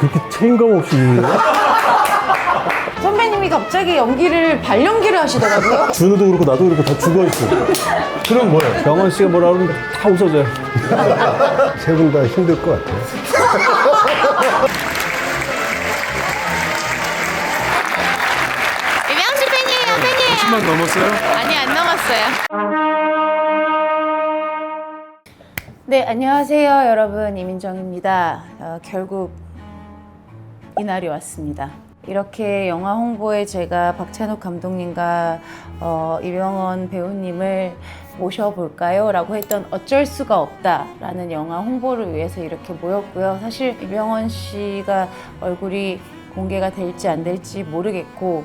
그렇게 책임감 없이 선배님이 갑자기 연기를 발연기를 하시더라고요. 준우도 그렇고 나도 그렇고 다 죽어있어. 그럼 뭐야? 병원 씨가 뭐라 그러면 다 웃어줘요. 세 분 다 힘들 것 같아요. 이병헌 씨 팬이에요. 10만 넘었어요? 아니, 안 넘었어요. 네, 안녕하세요, 여러분. 이민정입니다. 결국 이날이 왔습니다. 이렇게 영화 홍보에 제가 박찬욱 감독님과 이병헌 배우님을 모셔볼까요? 라고 했던 어쩔 수가 없다 라는 영화 홍보를 위해서 이렇게 모였고요. 사실 이병헌 씨가 얼굴이 공개가 될지 안 될지 모르겠고,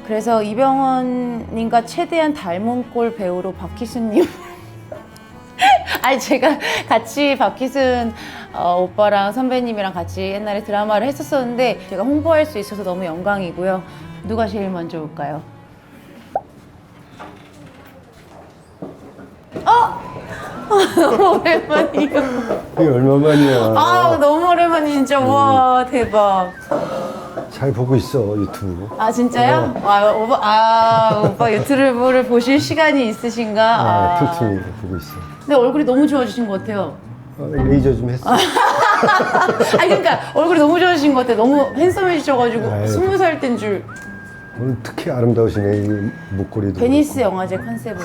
그래서 이병헌님과 최대한 닮은 꼴 배우로 박희순님 아니 제가 같이 박희순 오빠랑 선배님이랑 같이 옛날에 드라마를 했었었는데 제가 홍보할 수 있어서 너무 영광이고요. 누가 제일 먼저 올까요? 너무 오랜만이에요. 이게 얼마만이야. 아 너무 오랜만이 진짜. 와 대박. 잘 보고 있어, 유튜브. 아 진짜요? 오빠 유튜브를 보실 시간이 있으신가? 틈틈이 보고 있어. 근데 얼굴이 너무 좋아지신 것 같아요. 레이저 좀 했어. 아니 그러니까 얼굴이 너무 좋아지신 것 같아요. 너무 핸섬해지셔가지고 아유. 20살 땐 줄. 오늘 특히 아름다우시네, 이 목걸이도. 베니스 영화제 컨셉으로.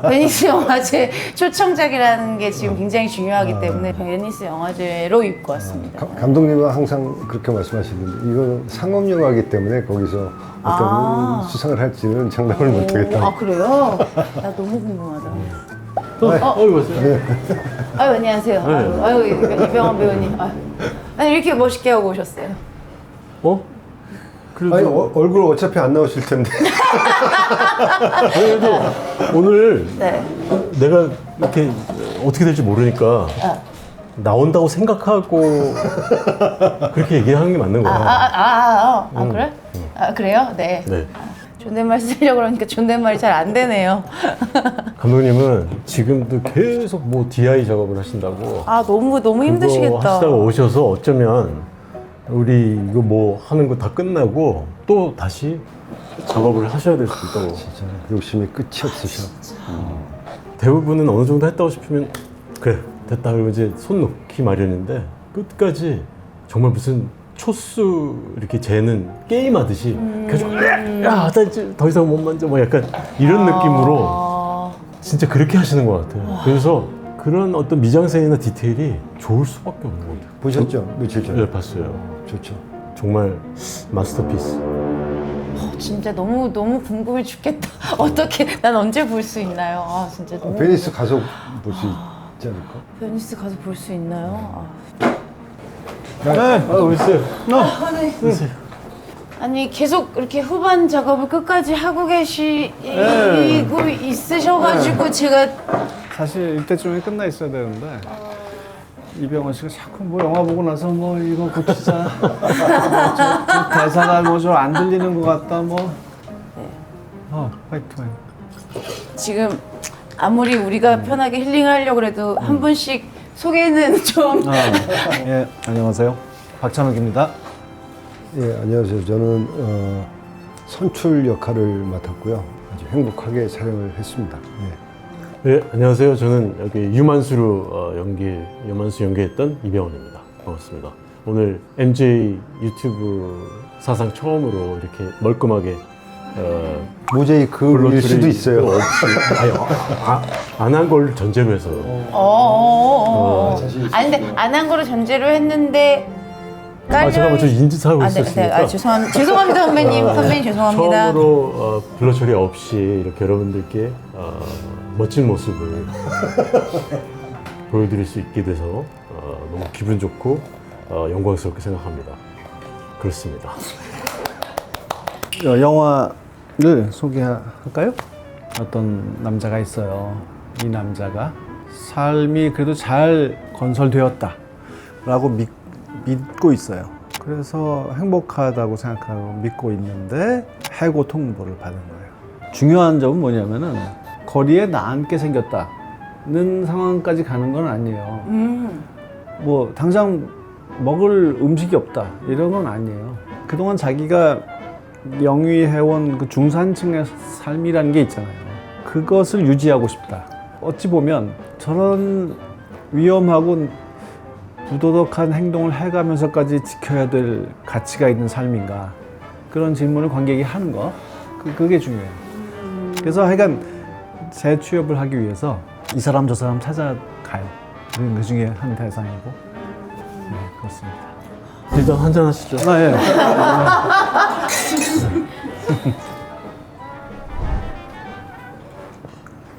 베니스 영화제 초청작이라는 게 지금 굉장히 중요하기 때문에 베니스 영화제로 입고 왔습니다. 감독님은 항상 그렇게 말씀하시는데 이건 상업 영화이기 때문에 거기서 어떤 수상을 할지는 장담을 못하겠다. 아 그래요? 나 너무 궁금하다. 어이구, 아유 안녕하세요. 아유 이병헌 배우님. 아니 이렇게 멋있게 하고 오셨어요. 어? 그래도 아니, 얼굴 어차피 안 나오실 텐데. 그래도 오늘 네. 내가 이렇게 어떻게 될지 모르니까 나온다고 생각하고 그렇게 얘기하는 게 맞는 거야. 그래? 아 그래요? 네. 네. 존댓말 쓰려고 그러니까 존댓말이 잘 안 되네요. 감독님은 지금도 계속 뭐 DI 작업을 하신다고. 아 너무 그거 힘드시겠다. 하시다가 오셔서 어쩌면 우리 이거 뭐 하는 거 다 끝나고 또 다시 작업을 하셔야 될 수도 있다고. 진짜 욕심이 끝이 없으셔. 대부분은 어느 정도 했다고 싶으면 그래 됐다 그러고 이제 손 놓기 마련인데 끝까지 정말 무슨 초수 이렇게 재는 게임 하듯이 계속 야, 나 이제 더 이상 못 만져 뭐 약간 이런 느낌으로 진짜 그렇게 하시는 것 같아요. 그래서 그런 어떤 미장센이나 디테일이 좋을 수밖에 없는 것 같아요. 보셨죠? 며칠 전에. 네, 봤어요. 좋죠. 정말 마스터피스. 진짜 너무 궁금해 죽겠다. 어떻게 난 언제 볼 수 있나요? 아 진짜 너무. 베니스 가서 볼 수 있지 않을까? 베니스 가서 볼 수 있나요? 오셨어요. 아니 계속 이렇게 후반 작업을 끝까지 하고 계시고 있으셔가지고 제가 사실 이때쯤에 끝나 있어야 되는데 이병헌 씨가 자꾸 뭐 영화 보고 나서 뭐 이거 고치자 저 대사가 뭐 좀 안 들리는 것 같다 뭐 화이트. 지금 아무리 우리가 편하게 힐링하려고 해도 한 분씩 소개는 좀. 예, 안녕하세요. 박찬욱입니다. 예, 안녕하세요. 저는 선출 역할을 맡았고요. 아주 행복하게 촬영을 했습니다. 예. 네, 안녕하세요. 저는 여기 유만수 연기했던 이병헌입니다. 반갑습니다. 오늘 MJ 유튜브 사상 처음으로 이렇게 멀끔하게 모자이크일 수도 있어요. 안 한 걸 전제로 해서. 아니 근데 안 한 거를 전제로 했는데. 잠깐만, 저 인지사하고 네, 있었으니까. 죄송합니다 선배님 죄송합니다. 처음으로 블러 처리 없이 이렇게 여러분들께 멋진 모습을 보여드릴 수 있게 돼서 너무 기분 좋고 영광스럽게 생각합니다. 그렇습니다. 영화를 소개할까요? 어떤 남자가 있어요. 이 남자가 삶이 그래도 잘 건설되었다 라고 믿고 있어요. 그래서 행복하다고 생각하고 믿고 있는데 해고 통보를 받은 거예요. 중요한 점은 뭐냐면은 거리에 나앉게 생겼다는 상황까지 가는 건 아니에요. 뭐 당장 먹을 음식이 없다 이런 건 아니에요. 그동안 자기가 영위해온 그 중산층의 삶이라는 게 있잖아요. 그것을 유지하고 싶다. 어찌 보면 저런 위험하고 부도덕한 행동을 해가면서까지 지켜야 될 가치가 있는 삶인가, 그런 질문을 관객이 하는 거, 그게 중요해요. 그래서 하여간 재취업을 하기 위해서 이 사람 저 사람 찾아가요. 그 중에 한 대상이고. 네, 그렇습니다. 일단 한잔 하시죠. 예.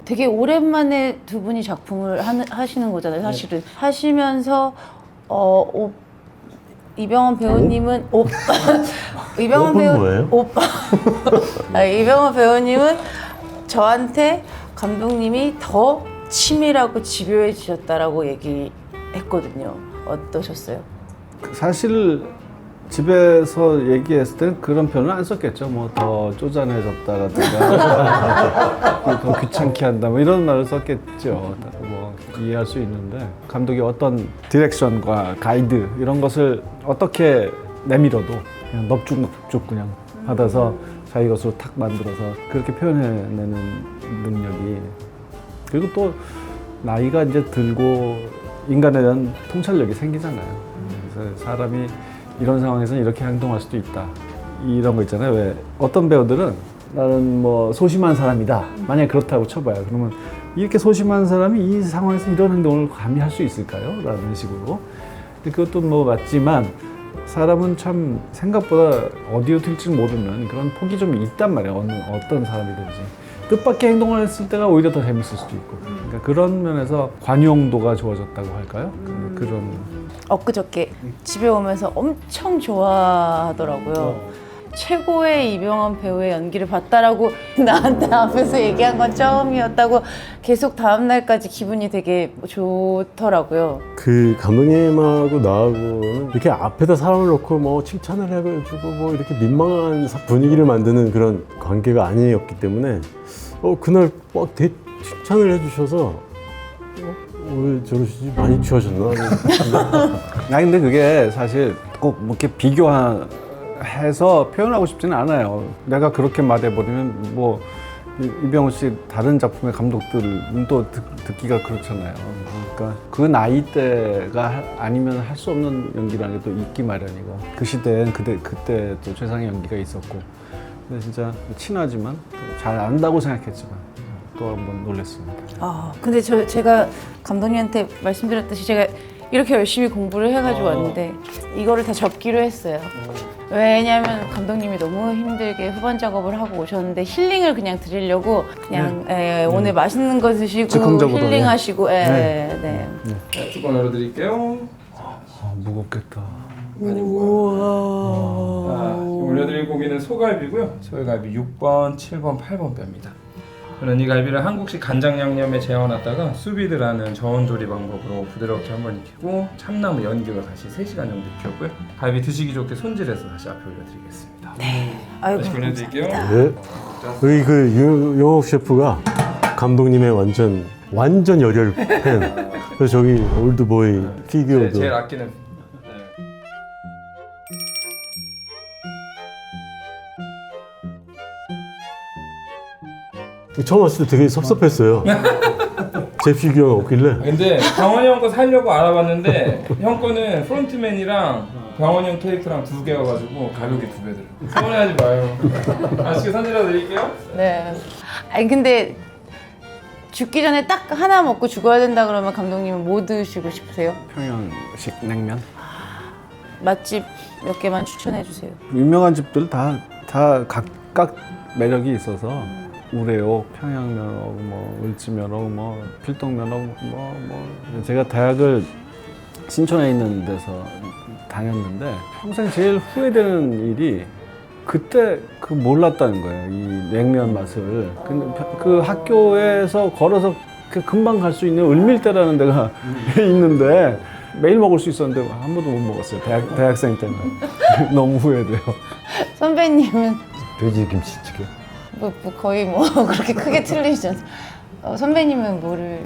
되게 오랜만에 두 분이 작품을 하시는 거잖아요, 사실은. 하시면서 이병헌 배우님은 이병헌 오픈 배우 뭐예요? 이병헌 배우님은 저한테 감독님이 더 치밀하고 집요해지셨다라고 얘기했거든요. 어떠셨어요? 사실 집에서 얘기했을 때는 그런 표현은 안 썼겠죠. 뭐 더 쪼잔해졌다라든가 더 귀찮게 한다 뭐 이런 말을 썼겠죠. 뭐 이해할 수 있는데 감독이 어떤 디렉션과 가이드 이런 것을 어떻게 내밀어도 그냥 넙죽넙죽 그냥 받아서 자기 것으로 탁 만들어서 그렇게 표현해내는 능력이, 그리고 또 나이가 이제 들고 인간에 대한 통찰력이 생기잖아요. 그래서 사람이 이런 상황에서는 이렇게 행동할 수도 있다. 이런 거 있잖아요. 왜 어떤 배우들은 나는 뭐 소심한 사람이다. 만약에 그렇다고 쳐봐요. 그러면 이렇게 소심한 사람이 이 상황에서 이런 행동을 감히 할 수 있을까요? 라는 식으로. 근데 그것도 뭐 맞지만 사람은 참 생각보다 어디로 튈지 모르는 그런 폭이 좀 있단 말이에요. 어떤 사람이든지. 뜻밖의 행동을 했을 때가 오히려 더 재밌을 수도 있고. 그러니까 그런 면에서 관용도가 좋아졌다고 할까요? 그런. 엊그저께 집에 오면서 엄청 좋아하더라고요. 최고의 이병헌 배우의 연기를 봤다라고 나한테 앞에서 얘기한 건 처음이었다고 계속 다음날까지 기분이 되게 좋더라고요. 그 감독님하고 나하고는 이렇게 앞에다 사람을 놓고 뭐 칭찬을 해가지고 뭐 이렇게 민망한 분위기를 만드는 그런 관계가 아니었기 때문에 그날 막 칭찬을 해주셔서 왜 저러시지? 많이 취하셨나? 아니 근데 그게 사실 꼭 뭐 이렇게 비교해서 표현하고 싶지는 않아요. 내가 그렇게 말해버리면 뭐 이병헌 씨 다른 작품의 감독들은 또 듣기가 그렇잖아요. 그러니까 그 나이대가 아니면 할 수 없는 연기라는 게 또 있기 마련이고, 그 시대엔 그때 또 최상의 연기가 있었고, 근데 진짜 친하지만 잘 안다고 생각했지만 또 한 번 놀랐습니다. 근데 제가 감독님한테 말씀드렸듯이 제가 이렇게 열심히 공부를 해가지고 왔는데 이거를 다 접기로 했어요. 왜냐하면 감독님이 너무 힘들게 후반 작업을 하고 오셨는데 힐링을 그냥 드리려고 그냥 오늘 맛있는 거 드시고 즉흥적으로, 힐링하시고 네, 뚜껑 열어드릴게요. 무겁겠다. 많이 무거워요. 올려드릴 고기는 소갈비고요. 소갈비 6번, 7번, 8번 뼈입니다. 저는 이 갈비를 한국식 간장 양념에 재워놨다가 수비드라는 저온 조리 방법으로 부드럽게 한번 익히고 참나무 연기로 다시 3시간 정도 익혔고요. 갈비 드시기 좋게 손질해서 다시 앞에 올려드리겠습니다. 아이고, 다시 올려드릴게요. 네. 여기 그 영옥 셰프가 감독님의 완전 열혈 팬. 그래서 저기 올드보이 피규어도 제일 아끼는. 처음 왔을 때 되게 섭섭했어요. 제 피규어가 없길래. 근데 병원이 형 거 살려고 알아봤는데 형 거는 프론트맨이랑 병원이 형 캐릭터랑 2개여가지고 가격이 2배 들어요. 서운해하지 마요. 아쉽게 선물해 드릴게요. 네. 아니 근데 죽기 전에 딱 하나 먹고 죽어야 된다 그러면 감독님은 뭐 드시고 싶으세요? 평양식 냉면. 맛집 몇 개만 추천해 주세요. 유명한 집들 다 각각 매력이 있어서 우레옥, 평양면허, 뭐 을지면허, 뭐 필동면허, 뭐 제가 대학을 신촌에 있는 데서 다녔는데 평생 제일 후회되는 일이 그때 몰랐다는 거예요. 이 냉면 맛을. 근데 그 학교에서 걸어서 금방 갈 수 있는 을밀대라는 데가 있는데 매일 먹을 수 있었는데 한 번도 못 먹었어요. 대학생 때는. 너무 후회돼요. 선배님은 돼지 김치찌개. 뭐 거의 뭐 그렇게 크게 틀리지 않아요. 선배님은 뭐를?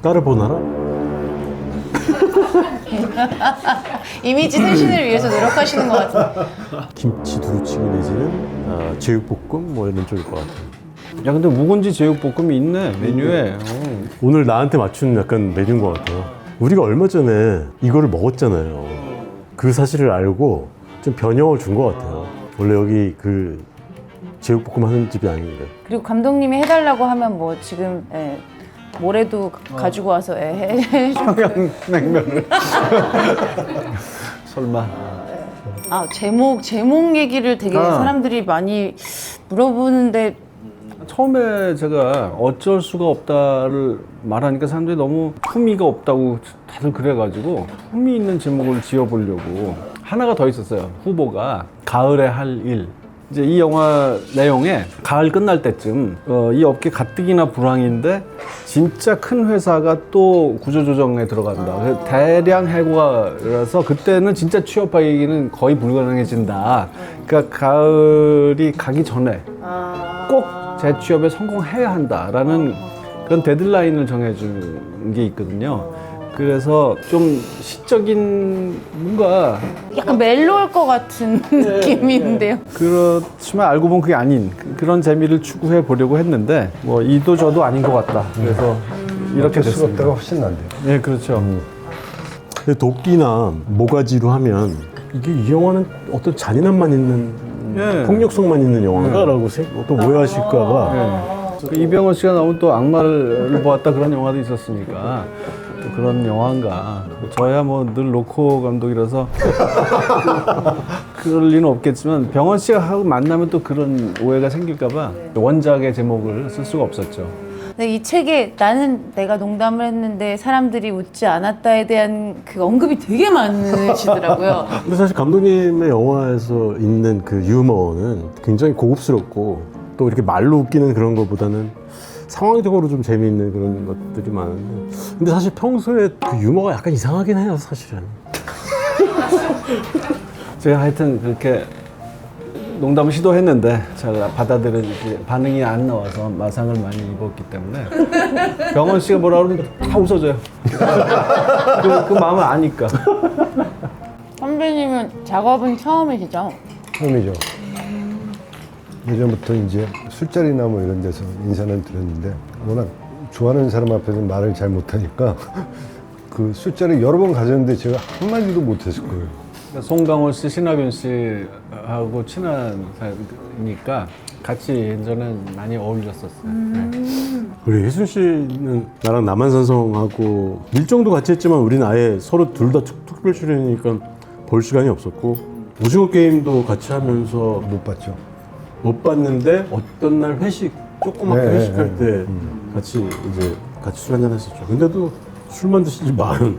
까르보나라? 이미지 쇄신을 위해서 노력하시는 것 같아요. 김치 두루치기 내지는 제육볶음 뭐 이런 쪽일 것 같아요. 야 근데 묵은지 제육볶음이 있네 메뉴에. 오늘 나한테 맞춘 약간 메뉴인 것 같아요. 우리가 얼마 전에 이거를 먹었잖아요. 그 사실을 알고 좀 변형을 준 것 같아요. 원래 여기 그 제육볶음 하는 집이 아닌데. 그리고 감독님이 해달라고 하면 뭐 지금 모레도 가지고 와서 해줘. 냉면을. 설마. 아 제목 얘기를 되게 사람들이 많이 물어보는데 처음에 제가 어쩔 수가 없다를 말하니까 사람들이 너무 품위가 없다고 다들 그래가지고 품위 있는 제목을 지어보려고 하나가 더 있었어요. 후보가 가을에 할 일. 이제 이 영화 내용에 가을 끝날 때쯤 이 업계 가뜩이나 불황인데 진짜 큰 회사가 또 구조조정에 들어간다. 그래서 대량 해고라서 그때는 진짜 취업하기는 거의 불가능해진다. 그러니까 가을이 가기 전에 꼭 재취업에 성공해야 한다라는 그런 데드라인을 정해준 게 있거든요. 그래서 좀 시적인 뭔가 약간 멜로일 것 같은 느낌인데요. 그렇지만 알고 보면 그게 아닌 그런 재미를 추구해 보려고 했는데 뭐 이도 저도 아닌 것 같다. 그래서 이렇게 어쩔 수가 됐습니다. 없다가 훨씬 난데요. 네, 그렇죠. 근데 도끼나 모가지로 하면 이게 이 영화는 어떤 잔인함만 있는 예. 폭력성만 있는 영화인가라고 또 오해하실까봐. 네. 그 이병헌 씨가 나온 또 악마를 보았다 그런 영화도 있었으니까 또 그런 영화인가. 저야 뭐 늘 로코 감독이라서 그럴 리는 없겠지만 병헌 씨가 하고 만나면 또 그런 오해가 생길까봐 원작의 제목을 쓸 수가 없었죠. 근데 이 책에 나는 내가 농담을 했는데 사람들이 웃지 않았다에 대한 그 언급이 되게 많으시더라고요. 근데 사실 감독님의 영화에서 있는 그 유머는 굉장히 고급스럽고 또 이렇게 말로 웃기는 그런 것보다는 상황적으로 좀 재미있는 그런 것들이 많은데 근데 사실 평소에 그 유머가 약간 이상하긴 해요 사실은. 제가 하여튼 그렇게 농담을 시도했는데 잘 받아들여 반응이 안 나와서 마상을 많이 입었기 때문에 병헌 씨가 뭐라 그러면 다 웃어줘요. 그 마음을 아니까. 선배님은 작업은 처음이시죠? 처음이죠. 예전부터 이제 술자리나 뭐 이런 데서 인사는 드렸는데 워낙 좋아하는 사람 앞에서 말을 잘 못하니까 그 술자리 여러 번 가졌는데 제가 한마디도 못했을 거예요. 송강호 씨, 신하균 씨하고 친한 사이니까 같이 예전에 많이 어울렸었어요. 네. 그래 혜순 씨는 나랑 남한산성하고 일정도 같이 했지만 우리는 아예 서로 둘 다 특별 출연이니까 볼 시간이 없었고 오징어 게임도 같이 하면서 못 봤죠. 못 봤는데 어떤 날 회식 조그맣게 네, 회식할 때 같이 술 한잔 했었죠. 근데도 술만 드시지 말은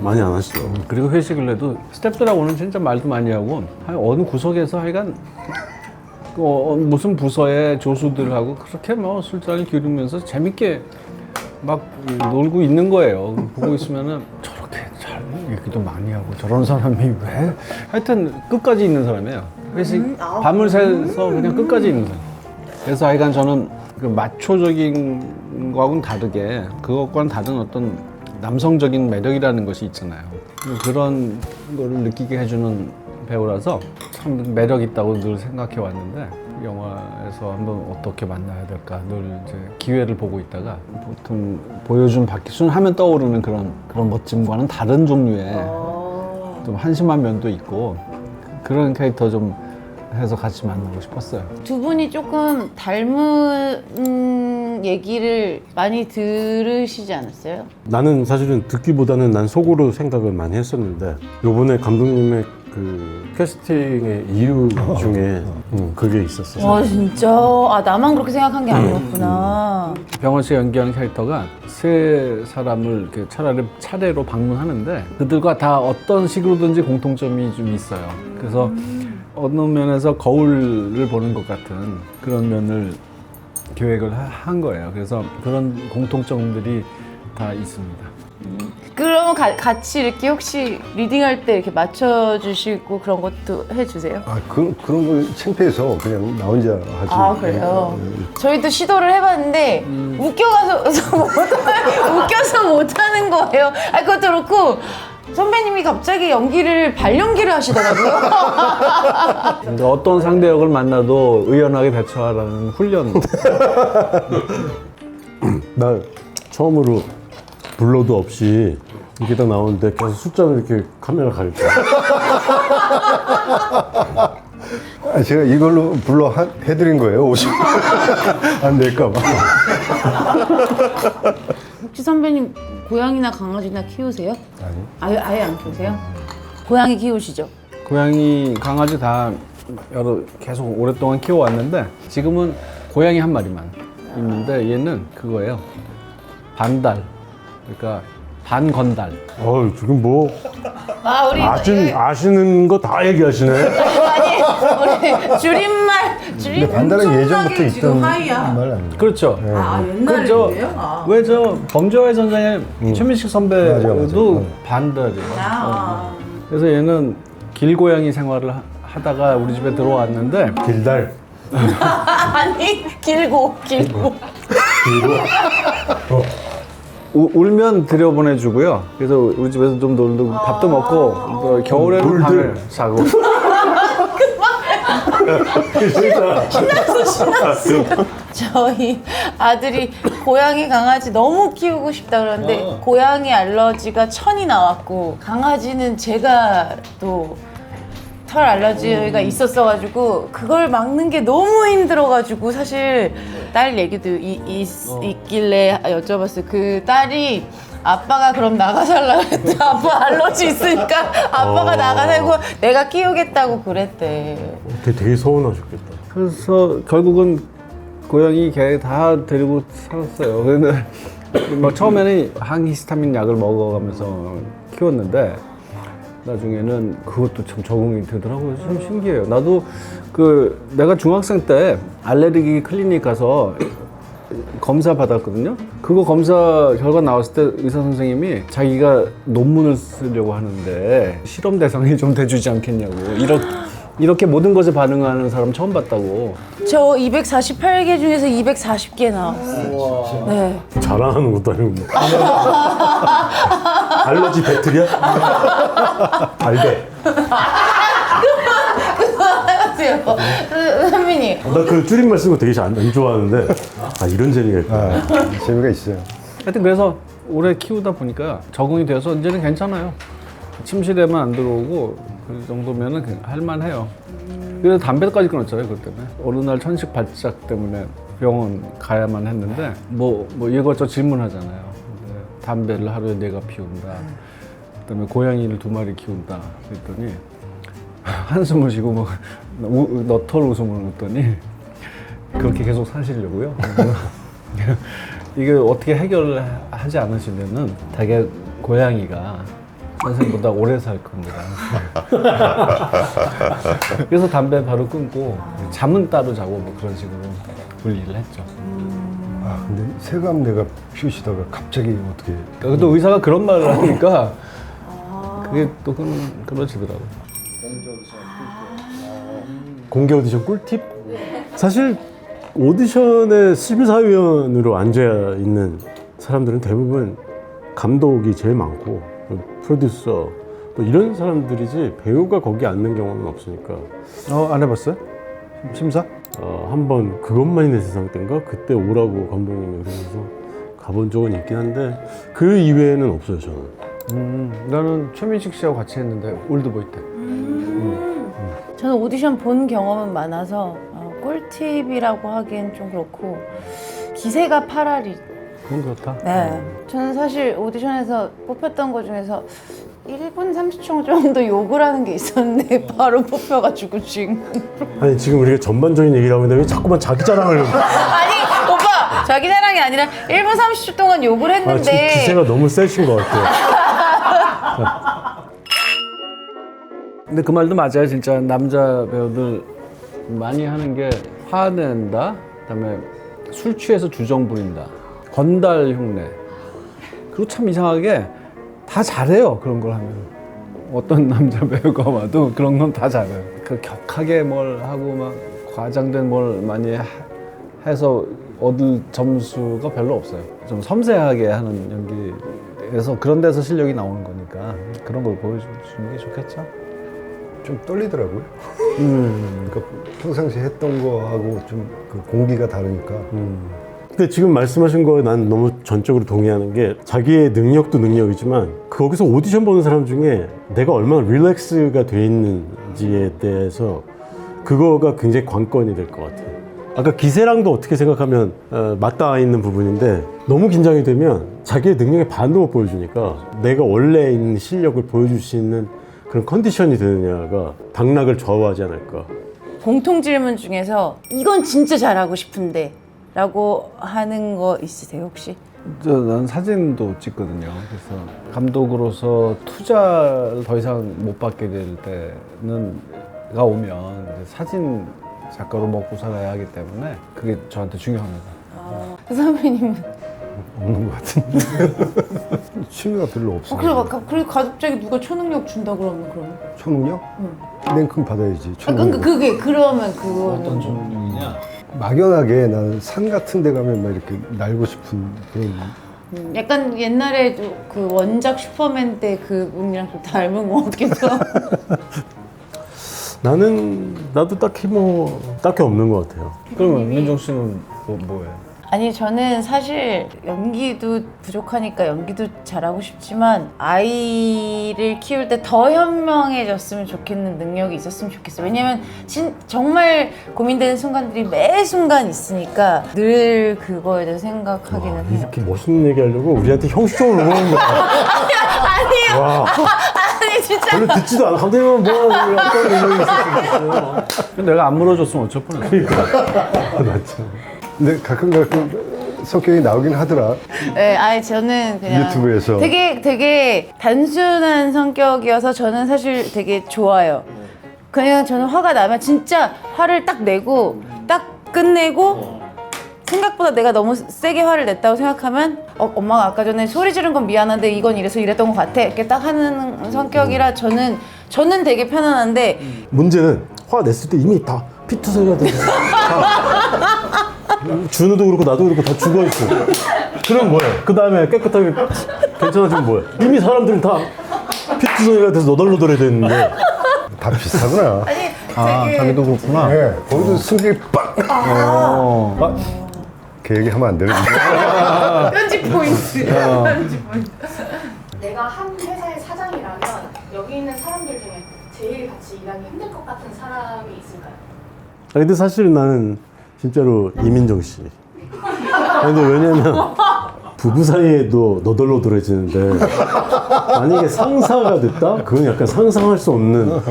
많이 안 하시죠. 그리고 회식을 해도 스태프들하고는 진짜 말도 많이 하고 어느 구석에서 하여간 무슨 부서의 조수들하고 그렇게 뭐 술잔을 기울이면서 재밌게 막 놀고 있는 거예요. 보고 있으면은 저렇게 잘 얘기도 많이 하고 저런 사람이 왜? 하여튼 끝까지 있는 사람이에요. 회식 밤을 새서 그냥 끝까지 있는 사람. 그래서 하여간 저는 그 마초적인 거하고는 다르게 그것과는 다른 어떤 남성적인 매력이라는 것이 있잖아요. 그런 거를 느끼게 해주는 배우라서 참 매력 있다고 늘 생각해 왔는데 영화에서 한번 어떻게 만나야 될까 늘 이제 기회를 보고 있다가 보통 보여준 박기순 하면 떠오르는 그런 멋짐과는 다른 종류의 좀 한심한 면도 있고 그런 캐릭터 좀 해서 같이 만나고 싶었어요. 두 분이 조금 닮은 얘기를 많이 들으시지 않았어요? 나는 사실은 듣기보다는 난 속으로 생각을 많이 했었는데 요번에 감독님의 그 캐스팅의 이유 중에 그게 있었어요. 와 진짜? 아 나만 그렇게 생각한 게 아니었구나. 병헌 씨가 연기하는 캐릭터가 세 사람을 이렇게 차례로 방문하는데 그들과 다 어떤 식으로든지 공통점이 좀 있어요. 그래서 어느 면에서 거울을 보는 것 같은 그런 면을 기획을 한 거예요. 그래서 그런 공통점들이 다 있습니다. 그러면 같이 이렇게 혹시 리딩할 때 이렇게 맞춰주시고 그런 것도 해주세요? 아, 그런 거 창피해서 그냥 나 혼자 하지. 아 그래요? 저희도 시도를 해봤는데 웃겨서 못하는 거예요. 아 그것도 그렇고 선배님이 갑자기 발연기를 하시더라고요. 그러니까 어떤 상대역을 만나도 의연하게 대처하라는 훈련. 나 처음으로 블러도 없이 이렇게 딱 나오는데 계속 숫자를 이렇게 카메라 가리켜. 아, 제가 이걸로 불러 해드린 거예요. 50. 안 될까봐. 혹시 선배님 고양이나 강아지나 키우세요? 아니. 아예 안 키우세요? 고양이 키우시죠? 고양이, 강아지 다 계속 오랫동안 키워왔는데 지금은 고양이 한 마리만 있는데 얘는 그거예요. 반달. 그러니까 반건달. 지금 뭐 우리 아시는 거 다 얘기하시네. 아니 우리 줄임말 근데 반달은 예전부터 있던 말 아니에요? 그렇죠. 옛날에 그죠? 왜 저 범죄와의 전쟁에 최민식 선배도 맞아. 반달이에요. 그래서 얘는 길고양이 생활을 하다가 우리 집에 들어왔는데 길달. 아니 길고 울면 들여보내주고요. 그래서 우리 집에서 좀 놀고 밥도 먹고 또 겨울에는 물들. 밤을 자고. 신났어. 저희 아들이 고양이 강아지 너무 키우고 싶다 그러는데 고양이 알러지가 1000이 나왔고 강아지는 제가 또 털 알러지가 있었어가지고 그걸 막는 게 너무 힘들어가지고 사실 딸 얘기도 있길래 여쭤봤어요. 그 딸이 아빠가 그럼 나가살라 그랬다. 아빠 알러지 있으니까 아빠가 나가살고 내가 키우겠다고 그랬대. 되게 서운하셨겠다. 그래서 결국은 고양이, 개 다 데리고 살았어요. 근데 막 처음에는 항히스타민 약을 먹어가면서 키웠는데 나중에는 그것도 참 적응이 되더라고요. 참 신기해요. 나도 내가 중학생 때 알레르기 클리닉 가서 검사 받았거든요. 그거 검사 결과 나왔을 때 의사 선생님이 자기가 논문을 쓰려고 하는데 실험 대상이 좀 돼주지 않겠냐고. 이렇게 모든 것에 반응하는 사람 처음 봤다고. 저 248개 중에서 240개 나왔어요. 네. 자랑하는 것도 아니고. 뭐. 알러지 배틀이야? 알배. 그만하세요. 선배님. 나 그 줄임말 쓰고 되게 안 좋아하는데 이런 재미가 있구나. 재미가 있어요. 하여튼 그래서 오래 키우다 보니까 적응이 돼서 이제는 괜찮아요. 침실에만 안 들어오고 그 정도면은 할만해요. 그래서 담배까지 끊었잖아요, 그것 때문에. 어느 날 천식 발작 때문에 병원 가야만 했는데 뭐 이것저것 질문하잖아요. 근데 담배를 하루에 4가 피운다. 그다음에 고양이를 2마리 키운다. 그랬더니 한숨을 쉬고 너털 웃음을 웃더니 그렇게 계속 사시려고요. 이게 어떻게 해결을 하지 않으시면은 되게 고양이가 선생님보다 오래 살 겁니다. 그래서 담배 바로 끊고 잠은 따로 자고 뭐 그런 식으로 분리를 했죠. 아, 근데 새감 내가 피우시다가 갑자기 어떻게. 또 의사가 그런 말을 하니까 그게 또 그러시더라고요. 공개 오디션 꿀팁? 사실 오디션에 심사위원으로 앉아 있는 사람들은 대부분 감독이 제일 많고 프로듀서 또 이런 사람들이지 배우가 거기 앉는 경우는 없으니까. 안 해봤어요? 심사? 한번 그것만이 내 세상 때인가? 그때 오라고 감독님이 그러면서 가본 적은 있긴 한데 그 이외에는 없어요 저는. 나는 최민식 씨하고 같이 했는데 올드보이 때. 저는 오디션 본 경험은 많아서 꿀팁이라고 하기엔 좀 그렇고 기세가 8알이. 그건 그렇다. 네. 저는 사실 오디션에서 뽑혔던 것 중에서 1분 30초 정도 욕을 하는 게 있었는데 바로 뽑혀가지고 지금. 아니 지금 우리가 전반적인 얘기를 하고 있는데 왜 자꾸만 자기 자랑을. 아니 오빠 자기 자랑이 아니라 1분 30초 동안 욕을 했는데. 지금 기세가 너무 세신 것 같아요. 근데 그 말도 맞아요. 진짜 남자 배우들 많이 하는 게 화낸다, 그다음에 술 취해서 주정 부린다, 건달 흉내. 그리고 참 이상하게 다 잘해요. 그런 걸 하면 어떤 남자 배우가 와도 그런 건 다 잘해요. 그 격하게 뭘 하고 막 과장된 뭘 많이 해서 얻을 점수가 별로 없어요. 좀 섬세하게 하는 연기에서 그런 데서 실력이 나오는 거니까 그런 걸 보여주는 게 좋겠죠. 좀 떨리더라고요. 그러니까 평상시 했던 거하고 좀 그 공기가 다르니까. 근데 지금 말씀하신 거에 난 너무 전적으로 동의하는 게 자기의 능력도 능력이지만 거기서 오디션 보는 사람 중에 내가 얼마나 릴렉스가 돼 있는지에 대해서 그거가 굉장히 관건이 될 것 같아요. 아까 기세랑도 어떻게 생각하면 맞닿아 있는 부분인데 너무 긴장이 되면 자기의 능력의 반도 못 보여주니까 내가 원래 있는 실력을 보여줄 수 있는 그런 컨디션이 되느냐가 당락을 좌우하지 않을까. 공통 질문 중에서 이건 진짜 잘하고 싶은데 라고 하는 거 있으세요 혹시? 난 사진도 찍거든요. 그래서 감독으로서 투자를 더 이상 못 받게 될 때는가 오면 이제 사진 작가로 먹고 살아야 하기 때문에 그게 저한테 중요합니다. 선배님은? 없는 것 같은데. 취미가 별로 없어요. 그래 갑자기 누가 초능력 준다 그러면 그러면? 초능력? 랭킹 받아야지. 그러니까 그게 그러면 그거는 초능력이냐? 막연하게 나는 산 같은 데 가면 막 이렇게 날고 싶은 그런. 약간 옛날에도 그 원작 슈퍼맨 때 그분이랑 좀 닮은 것 같기도 하고. 나도 딱히 없는 것 같아요. 그러면 민정 씨는 뭐예요? 아니 저는 사실 연기도 부족하니까 연기도 잘하고 싶지만 아이를 키울 때 더 현명해졌으면 좋겠는 능력이 있었으면 좋겠어요. 왜냐면 정말 고민되는 순간들이 매 순간 있으니까 늘 그거에 대해서 생각하기는 해요. 이렇게 멋있는 얘기 하려고 우리한테 형식적으로 오는 거야. 아니에요. 와, 아니 진짜. 별로 듣지도 않아. 감독님은 뭐하는 어떤 능력이 있었어요. 근데 내가 안 물어줬으면 어쩔 뻔했어. 맞죠. 근데 가끔 성격이 나오긴 하더라. 네, 아니 저는 그냥 유튜브에서. 되게 단순한 성격이어서 저는 사실 되게 좋아요. 그냥 저는 화가 나면 진짜 화를 딱 내고 딱 끝내고 생각보다 내가 너무 세게 화를 냈다고 생각하면 엄마가 아까 전에 소리 지른 건 미안한데 이건 이래서 이랬던 것 같아 이렇게 딱 하는 성격이라 저는 되게 편안한데 문제는 화 냈을 때 이미 다 피투성이가 돼. 준우도 그렇고 나도 그렇고 다 죽어있어. 그럼 뭐야? 그 다음에 깨끗하게 괜찮아지면 뭐야? 이미 사람들은 다 피투성이가 돼서 너덜너덜해야 되는데. 다 비슷하구나. 아니 자기도 그렇구나. 네, 거기도 승기 빡! 그 얘기 하면 안 되는데. 편집 포인트. 내가 한 회사의 사장이라면 여기 있는 사람들 중에 제일 같이 일하기 힘들 것 같은 사람이 있을까요? 근데 사실 나는 진짜로 이민정 씨. 근데 왜냐면 부부 사이에도 너덜너덜해지는데 만약에 상사가 됐다? 그건 약간 상상할 수 없는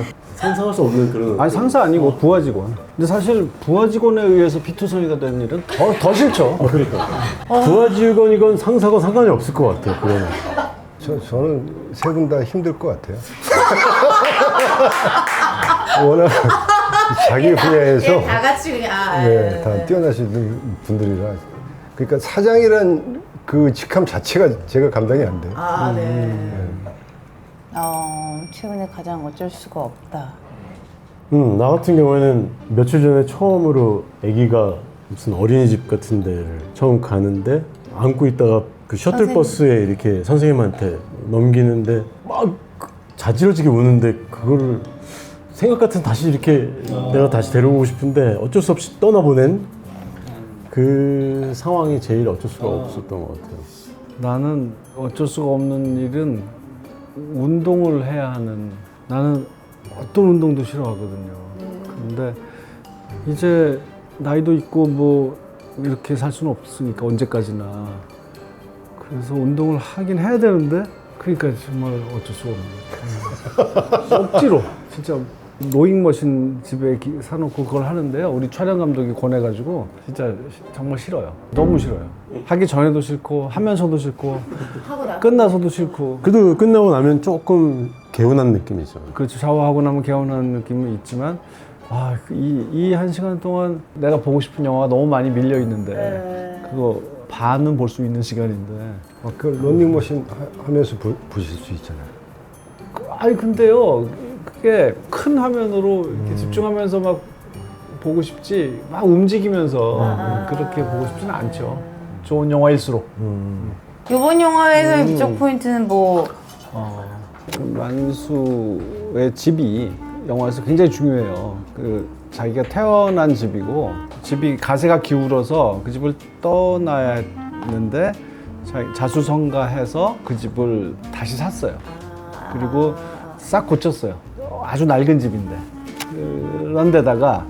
그런. 아니 상사 아니고 부하 직원. 근데 사실 부하 직원에 의해서 피투성이가 되는 일은 더 싫죠. 그러니까 부하 직원이건 상사건 상관이 없을 것 같아요. 그거는. 저는 세 분 다 힘들 것 같아요. 워낙 자기 분야에서 다 같이 그냥 네, 다 뛰어나시는 분들이라. 그러니까 사장이란 그 직함 자체가 제가 감당이 안 돼요. 최근에 가장 어쩔 수가 없다. 나 같은 경우에는 며칠 전에 처음으로 아기가 무슨 어린이집 같은 데를 처음 가는데 안고 있다가 그 셔틀버스에 이렇게 선생님한테 넘기는데 막 자지러지게 우는데 그거를 생각 같은 다시 이렇게 내가 다시 데려오고 싶은데 어쩔 수 없이 떠나보낸 그 상황이 제일 어쩔 수가 없었던 것 같아요. 나는 어쩔 수가 없는 일은 운동을 해야 하는. 나는 어떤 운동도 싫어하거든요. 근데 이제 나이도 있고 뭐 이렇게 살 수는 없으니까 언제까지나. 그래서 운동을 하긴 해야 되는데 그러니까 정말 어쩔 수가 없는 거죠. 억지로 진짜 로잉머신 집에 사놓고 그걸 하는데요. 우리 촬영 감독이 권해가지고 진짜 정말 싫어요. 너무 싫어요. 하기 전에도 싫고 하면서도 싫고 끝나서도 싫고. 그래도 끝나고 나면 조금 개운한 느낌이죠. 그렇죠. 샤워하고 나면 개운한 느낌은 있지만 이 한 시간 동안 내가 보고 싶은 영화가 너무 많이 밀려 있는데 그거 반은 볼 수 있는 시간인데. 그 런닝머신 하면서 보실 수 있잖아요. 아니 근데요, 그게 큰 화면으로 이렇게 집중하면서 막 보고 싶지, 막 움직이면서 그렇게 보고 싶지는 않죠. 좋은 영화일수록. 이번 영화에서의 미적 포인트는 뭐 그 만수의 집이 영화에서 굉장히 중요해요. 그 자기가 태어난 집이고, 집이 가세가 기울어서 그 집을 떠나야 했는데 자수성가해서 그 집을 다시 샀어요. 그리고 싹 고쳤어요. 아주 낡은 집인데. 그런데다가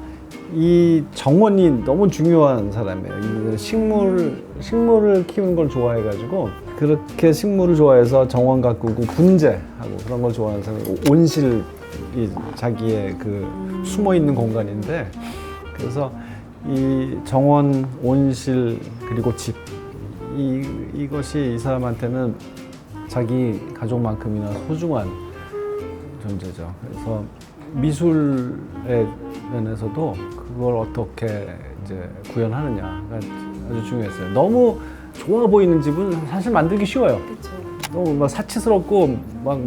이 정원이 너무 중요한 사람이에요. 식물을 키우는 걸 좋아해가지고, 그렇게 식물을 좋아해서 정원 가꾸고 분재하고 그런 걸 좋아하는 사람이, 온실이 자기의 그 숨어 있는 공간인데, 그래서 이 정원, 온실, 그리고 집, 이것이 이 사람한테는 자기 가족만큼이나 소중한 존재죠. 그래서 미술의 면에서도 그걸 어떻게 이제 구현하느냐가 아주 중요했어요. 너무 좋아 보이는 집은 사실 만들기 쉬워요. 너무 막 사치스럽고 막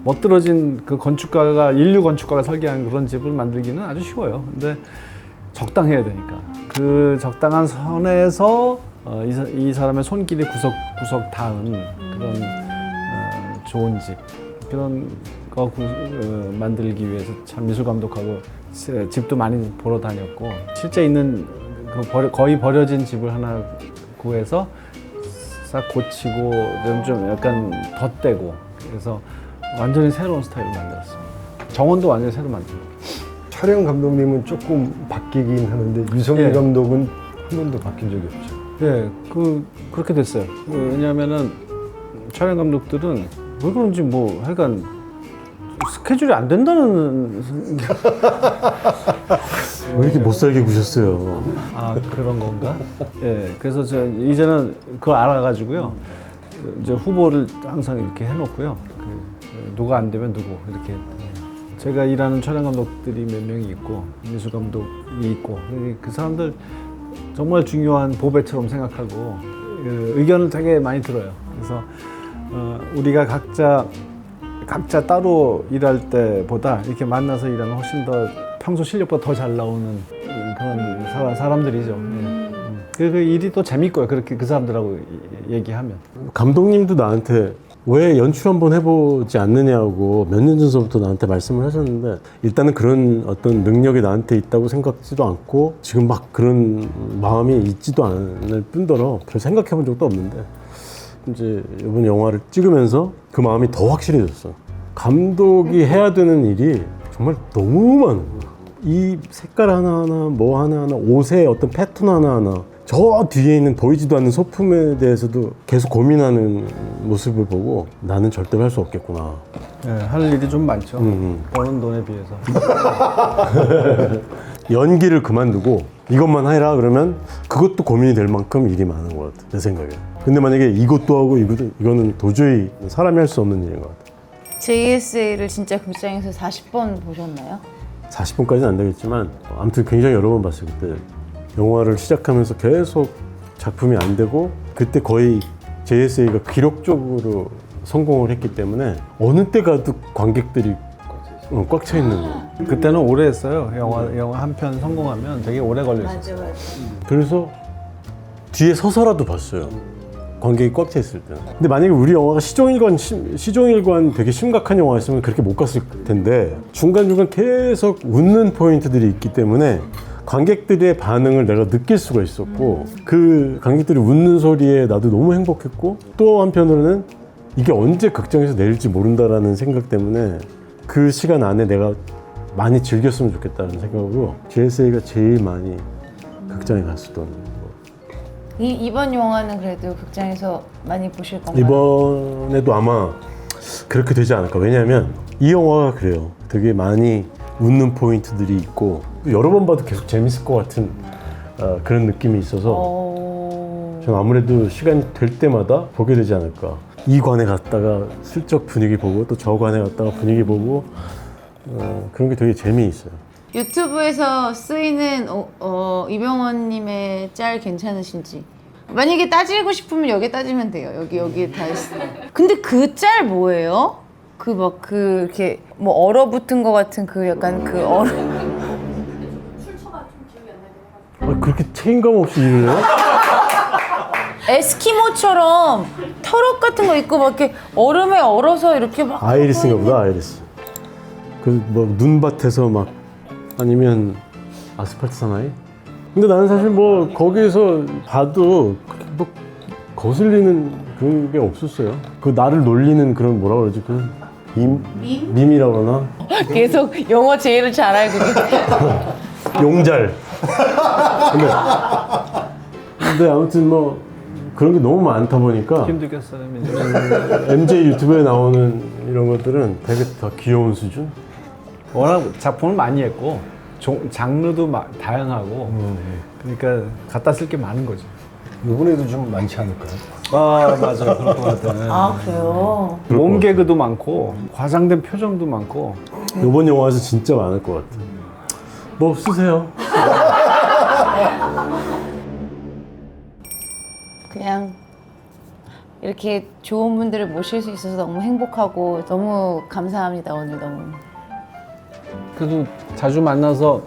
멋들어진 그 건축가가, 인류 건축가가 설계한 그런 집을 만들기는 아주 쉬워요. 근데 적당해야 되니까. 그 적당한 선에서 이 사람의 손길이 구석구석 닿은 그런 좋은 집, 그런 거 만들기 위해서 참 미술 감독하고 집도 많이 보러 다녔고, 실제 있는 그 거의 버려진 집을 하나 구해서 싹 고치고 좀 약간 덧대고, 그래서 완전히 새로운 스타일을 만들었습니다. 정원도 완전히 새로 만들고. 촬영 감독님은 조금 바뀌긴 하는데 유성일 예. 감독은 한 번도 바뀐 적이 없죠. 예, 그렇게 됐어요. 왜냐하면은 촬영 감독들은 왜 그런지 뭐 하여간 스케줄이 안 된다는. 왜 이렇게 못 살게 구셨어요? 아, 그런 건가? 예, 그래서 이제는 그걸 알아가지고요. 이제 후보를 항상 이렇게 해놓고요. 누가 안 되면 누구 이렇게. 제가 일하는 촬영 감독들이 몇 명이 있고, 미술 감독이 있고, 그 사람들 정말 중요한 보배처럼 생각하고 의견을 되게 많이 들어요. 그래서 우리가 각자 따로 일할 때보다 이렇게 만나서 일하면 훨씬 더 평소 실력보다 더 잘 나오는 그런 사람들이죠. 그 일이 또 재밌고요. 그렇게 그 사람들하고 얘기하면. 감독님도 나한테 왜 연출 한번 해보지 않느냐고 몇 년 전서부터 나한테 말씀을 하셨는데, 일단은 그런 어떤 능력이 나한테 있다고 생각지도 않고 지금 막 그런 마음이 있지도 않을 뿐더러 별 생각해본 적도 없는데, 이제 이번 영화를 찍으면서 그 마음이 더 확실해졌어. 감독이 해야 되는 일이 정말 너무 많은 거야. 이 색깔 하나하나, 뭐 하나하나, 옷의 어떤 패턴 하나하나, 저 뒤에 있는 보이지도 않는 소품에 대해서도 계속 고민하는 모습을 보고 나는 절대로 할 수 없겠구나. 네, 할 일이 좀 많죠. 버는 돈에 비해서. 연기를 그만두고 이것만 해라 그러면 그것도 고민이 될 만큼 일이 많은 것 같아, 내 생각에. 근데 만약에 이것도 하고 이거는 도저히 사람이 할 수 없는 일인 것 같아. JSA를 진짜 극장에서 40번 보셨나요? 40분까지는 안 되겠지만 아무튼 굉장히 여러 번 봤어요. 그때 영화를 시작하면서 계속 작품이 안 되고, 그때 거의 JSA가 기록적으로 성공을 했기 때문에 어느 때 가도 관객들이 꽉 차 있는 거예요. 그때는 오래 했어요. 영화 한 편 성공하면 되게 오래 걸렸어요. 맞아. 그래서 뒤에 서서라도 봤어요. 관객이 꽉 차 있을 때는. 근데 만약에 우리 영화가 시종일관 되게 심각한 영화였으면 그렇게 못 갔을 텐데, 중간중간 계속 웃는 포인트들이 있기 때문에 관객들의 반응을 내가 느낄 수가 있었고, 그 관객들이 웃는 소리에 나도 너무 행복했고, 또 한편으로는 이게 언제 극장에서 내릴지 모른다라는 생각 때문에 그 시간 안에 내가 많이 즐겼으면 좋겠다는 생각으로 JSA가 제일 많이 극장에 갔었던 거. 이번 영화는 그래도 극장에서 많이 보실 건가요? 이번에도 아마 그렇게 되지 않을까. 왜냐하면 이 영화가 그래요. 되게 많이 웃는 포인트들이 있고 여러 번 봐도 계속 재밌을 것 같은 그런 느낌이 있어서 저는 아무래도 시간이 될 때마다 보게 되지 않을까. 이 관에 갔다가 슬쩍 분위기 보고 또 저 관에 갔다가 분위기 보고 그런 게 되게 재미있어요. 유튜브에서 쓰이는 이병헌님의 짤 괜찮으신지? 만약에 따지고 싶으면 여기 따지면 돼요. 여기 다 있어요. 근데 그 짤 뭐예요? 그 막 그 이렇게 뭐 얼어붙은 거 같은 그 약간 그 얼어. 출처가 좀 기억이 안 나긴 해가지고. 그렇게 책임감 없이 일을 해요? 에스키모처럼 털옷 같은 거 입고 막 이렇게 얼음에 얼어서 이렇게 막. 아이리스인가 보다, 아이리스. 그 뭐 눈밭에서 막 아니면 아스팔트 사나이? 근데 나는 사실 뭐 거기에서 봐도 그렇게 뭐 거슬리는 그런 게 없었어요. 그 나를 놀리는 그런 뭐라 그러지? 그 밈이라고 그러나? 계속 영어 제일을 잘 알고 계세요. 용잘. 근데 아무튼 뭐 그런 게 너무 많다 보니까 힘들겠어요. MJ 유튜브에 나오는 이런 것들은 되게 다 귀여운 수준? 워낙 작품을 많이 했고 장르도 다양하고 그러니까 갖다 쓸 게 많은 거지. 이번에도 좀 많지 않을까요? 아 맞아요. 그럴 것 같아. 아 그래요? 몸 개그도 많고 과장된 표정도 많고. 이번 영화에서 진짜 많을 것 같아. 뭐 쓰세요. 그냥 이렇게 좋은 분들을 모실 수 있어서 너무 행복하고 너무 감사합니다. 오늘 너무. 그래도 자주 만나서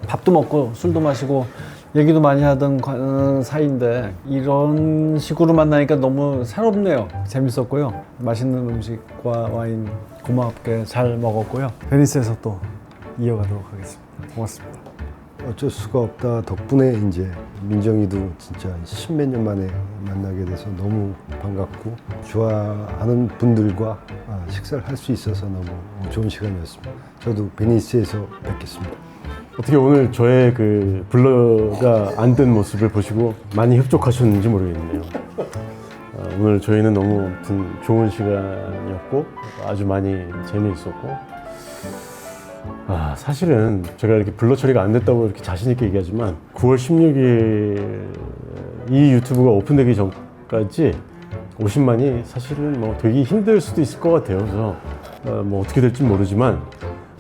밥도 먹고 술도 마시고 얘기도 많이 하던 사이인데 이런 식으로 만나니까 너무 새롭네요. 재밌었고요. 맛있는 음식과 와인 고맙게 잘 먹었고요. 베니스에서 또 이어가도록 하겠습니다. 고맙습니다. 어쩔 수가 없다 덕분에 이제 민정이도 진짜 십몇 년 만에 만나게 돼서 너무 반갑고 좋아하는 분들과 식사를 할 수 있어서 너무 좋은 시간이었습니다. 저도 베니스에서 뵙겠습니다. 어떻게 오늘 저의 그 블러가 안 된 모습을 보시고 많이 흡족하셨는지 모르겠네요. 오늘 저희는 너무 아무튼 좋은 시간이었고 아주 많이 재미있었고 사실은 제가 이렇게 블러 처리가 안 됐다고 이렇게 자신 있게 얘기하지만 9월 16일 이 유튜브가 오픈되기 전까지 50만이 사실은 뭐 되게 힘들 수도 있을 것 같아요. 그래서 뭐 어떻게 될지 모르지만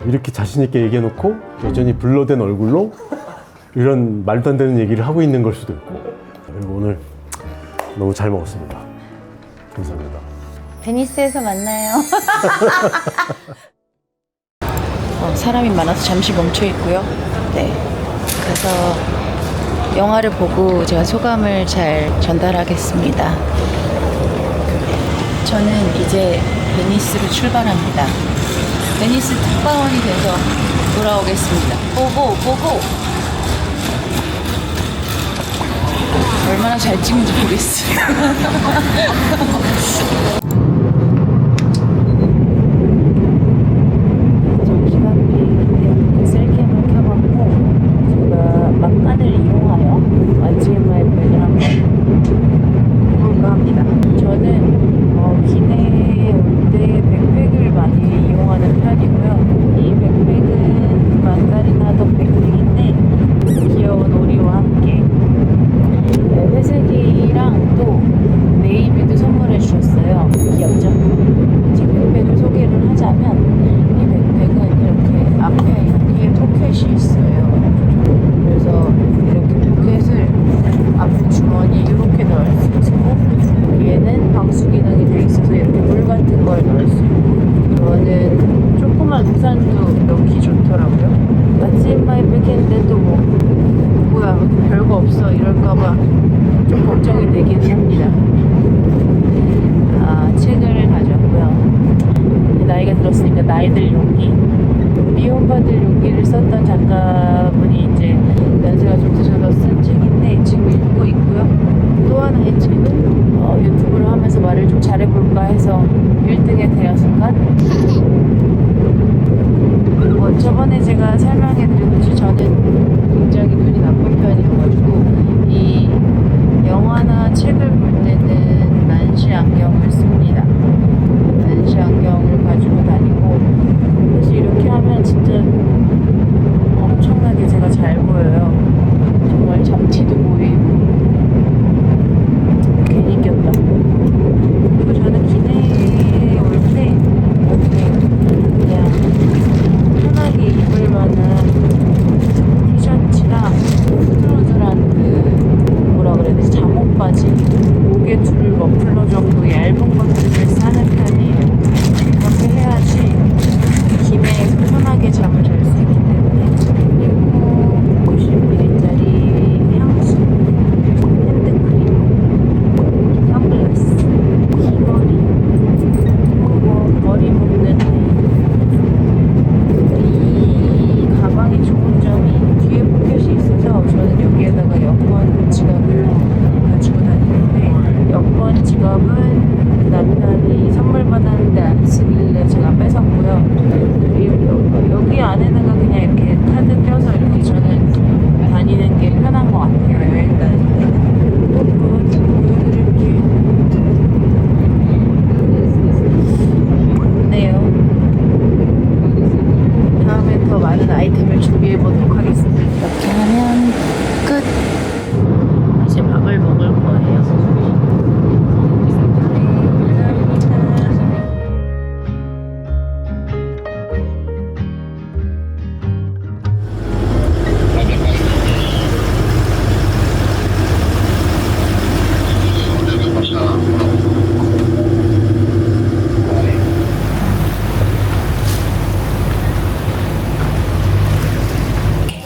이렇게 자신 있게 얘기해놓고 여전히 블러된 얼굴로 이런 말도 안 되는 얘기를 하고 있는 걸 수도 있고 그리고 오늘 너무 잘 먹었습니다. 감사합니다. 베니스에서 만나요. 사람이 많아서 잠시 멈춰 있고요. 네. 그래서 영화를 보고 제가 소감을 잘 전달하겠습니다. 저는 이제 베니스로 출발합니다. 베니스 특파원이 돼서 돌아오겠습니다. 고고! 얼마나 잘 찍는지 보겠어요. 셀캠을 켜봤고 제가 막간을 이용하여 마지막에 백을 한번 해볼까 합니다. 저는 기내에 올 때 백팩을 많이 이용하는 편이고요. 이 백팩은 만다리나덕 백팩인데 귀여운 오리와 함께 회색이랑 또 네이비도 선물해 주셨어요. 귀엽죠? 제 백팩을 소개를 하자면 이 백팩은 이렇게 앞에 이렇게 포켓이 있어요. 그래서 이렇게 포켓을 앞에 주머니 이렇게 넣을 수 있고 뒤에는 방수 기능이 돼 있어서 이렇게 물 같은 걸 넣을 수 있고 저는 조그만 우산도 넣기 좋더라고요. 마침 마이 백했는데 또 뭐야 별거 없어 이럴까봐 좀 걱정이 되긴 합니다. 책을 가져왔고요. 나이가 들었으니까 나이들 용기 미움받을 용기를 썼던 작가분이 이제 연세가 좀 드셔서 쓴 책인데 지금 읽고 있고요. 또 하나의 책은 유튜브를 하면서 말을 좀 잘해볼까 해서 1등에 되었을까? 저번에 제가 설명해드렸듯이 저는 굉장히 눈이 나쁜 편이어가지고 이 영화나 책을 볼 때는 난시 안경을 씁니다. 난시 안경을 가지고 다니고 사실 이렇게 하면 진짜 엄청나게 제가 잘 보여요. 정말 잡티도 보이고 괜히 꼈다. 그리고 저는 기내에 올 때 이렇게 그냥 편하게 입을 만한 있는 아이템을 준비해 보도록 하겠습니다. 이렇게 하면 끝. 이제 밥을 먹을 거예요.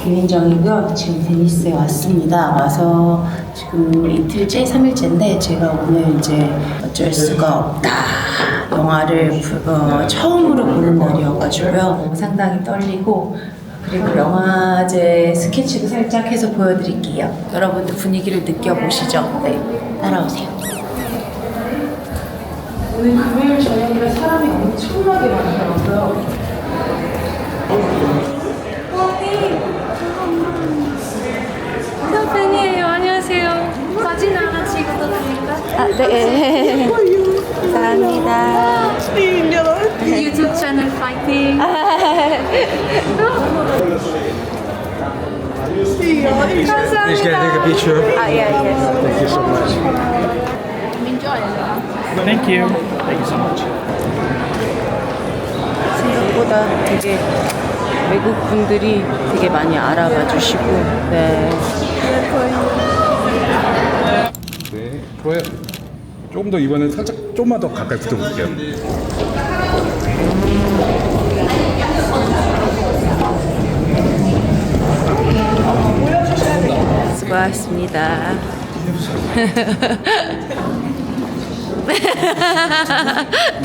김민정이고요. 지금 베니스에 왔습니다. 와서 지금 이틀째, 3일째인데 제가 오늘 이제 어쩔 수가 없다. 영화를 처음으로 보는 날이어가지고요. 상당히 떨리고 그리고 영화제 스케치도 살짝 해서 보여드릴게요. 여러분들 분위기를 느껴보시죠. 네, 따라오세요. 오늘 금요일 저녁이라 사람이 엄청나게 많더라고요. 팬이에요. 안녕하세요. 사진 하나 찍어도 됩니까? 아, 네. 감사합니다. 유튜브 채널 파이팅. 감사합니다. 아, 예, 예. Thank you. Thank you so much. 생각보다 되게 외국 분들이 되게 많이 알아봐 주시고, 네. 네, 좋아요. 조금 더 이번엔 살짝 좀만 더 가까이 붙어볼게요. 수고하셨습니다.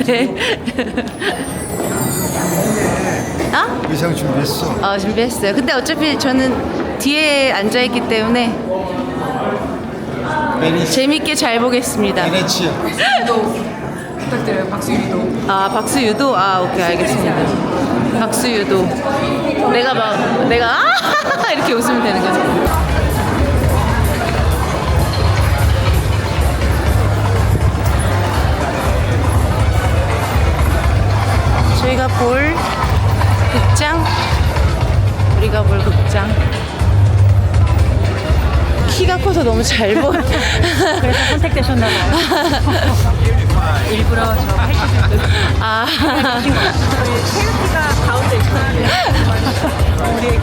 네. 어? 의상 준비했어. 준비했어요. 근데 어차피 저는 뒤에 앉아있기 때문에 재밌게 잘 보겠습니다. 베네치아. 부탁드려요. 박수유도. 아, 박수유도? 아, 오케이, 알겠습니다. 박수유도. 내가 이렇게 웃으면 되는 거죠. 저희가 볼 극장, 우리가 볼 극장. 키가 커서 너무 잘 보여. 그래서 선택되셨나봐요. 일부러 저 80cm. 아, 태극기가 가운데 있어요. 우리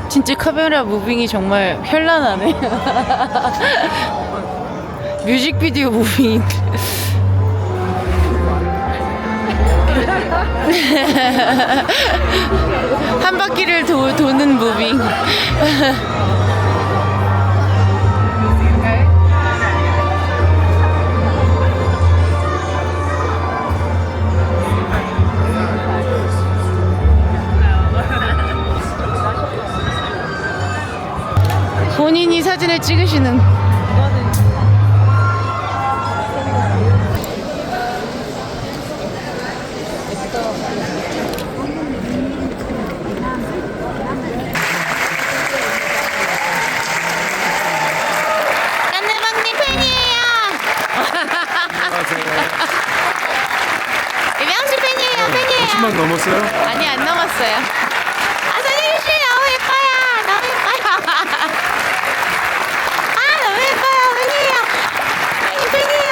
진짜 카메라 무빙이 정말 현란하네. 뮤직비디오 무빙이. 한 바퀴를 도는 무빙. 본인이 사진을 찍으시는. 깐느방님 팬이에요. 이명수 팬이에요. 10만 넘었어요? 아니, 안 넘었어요. 아, 선생님 씨 너무 예뻐요. 너무 예뻐요. 아, 너무 예뻐요. 팬이에요. 팬이에요.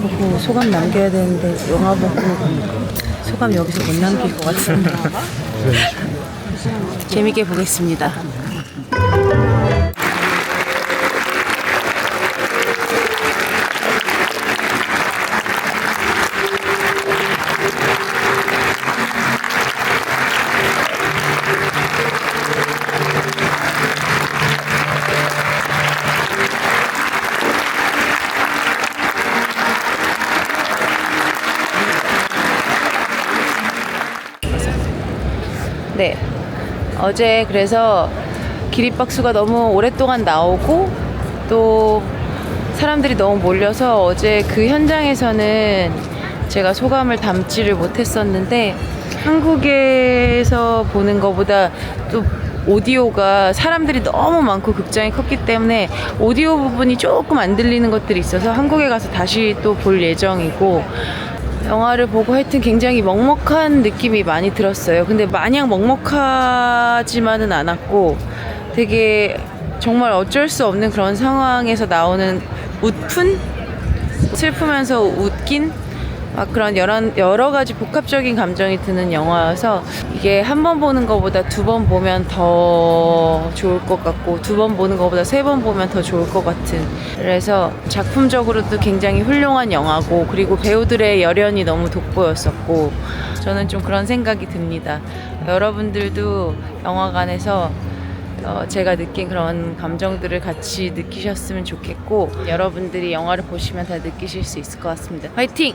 보고 소감 남겨야 되는데 영화 보고 소감 여기서 못 남길 것 같습니다. 재밌게 보겠습니다. 네. 어제 그래서 기립박수가 너무 오랫동안 나오고 또 사람들이 너무 몰려서 어제 그 현장에서는 제가 소감을 담지를 못했었는데 한국에서 보는 것보다 또 오디오가 사람들이 너무 많고 극장이 컸기 때문에 오디오 부분이 조금 안 들리는 것들이 있어서 한국에 가서 다시 또 볼 예정이고 영화를 보고 하여튼 굉장히 먹먹한 느낌이 많이 들었어요. 근데 마냥 먹먹하지만은 않았고 되게 정말 어쩔 수 없는 그런 상황에서 나오는 웃픈? 슬프면서 웃긴? 막 그런 여러 가지 복합적인 감정이 드는 영화여서 이게 한 번 보는 것보다 두 번 보면 더 좋을 것 같고 두 번 보는 것보다 세 번 보면 더 좋을 것 같은 그래서 작품적으로도 굉장히 훌륭한 영화고 그리고 배우들의 열연이 너무 돋보였었고 저는 좀 그런 생각이 듭니다. 여러분들도 영화관에서 제가 느낀 그런 감정들을 같이 느끼셨으면 좋겠고 여러분들이 영화를 보시면 다 느끼실 수 있을 것 같습니다. 화이팅!